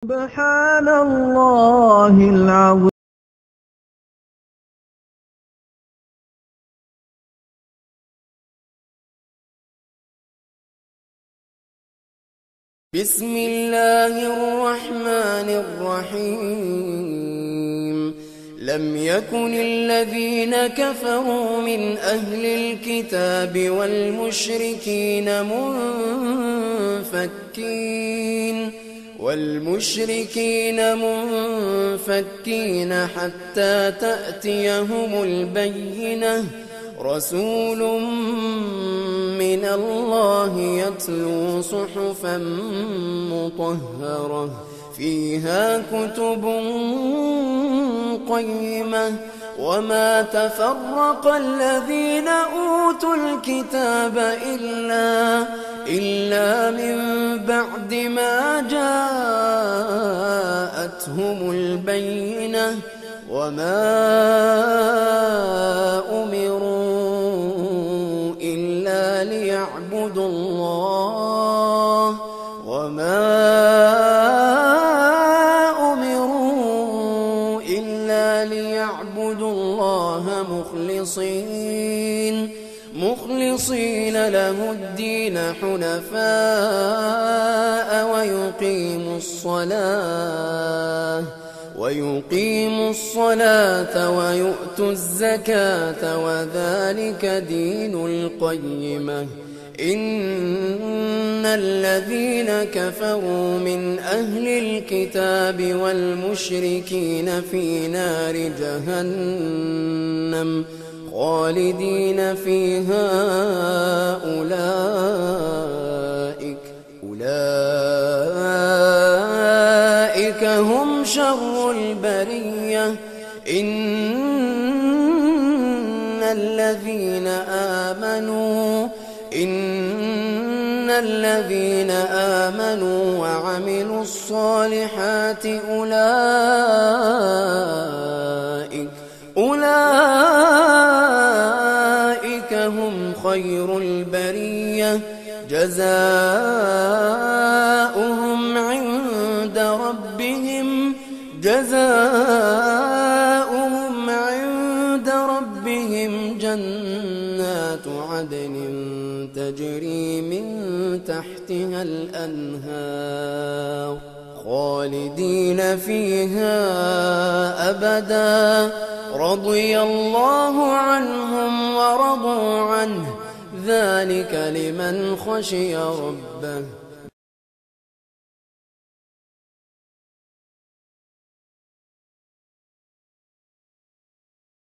سبحان الله العظيم. بسم الله الرحمن الرحيم. لم يكن الذين كفروا من أهل الكتاب والمشركين منفكين حتى تأتيهم البينة. رسول من الله يتلو صحفا مطهرة فيها كتب قيمة. وما تفرق الذين أوتوا الكتاب إلا من بعد ما جاءتهم البينة. وما أمروا إلا ليعبدوا الله مخلصين له الدين حنفاء ويقيموا الصلاة ويؤتوا الزكاة وذلك دين القيمة. إن الذين كفروا من أهل الكتاب والمشركين في نار جهنم خالدين فيها أولئك هم شر البرية. إن الذين آمنوا وعملوا الصالحات أولئك هم خير البرية. جزاؤهم عند ربهم جنات عدن تجري من تحتها الأنهار خالدين فيها أبدا. رضي الله عنهم ورضوا عنه ذلك لمن خشي ربه.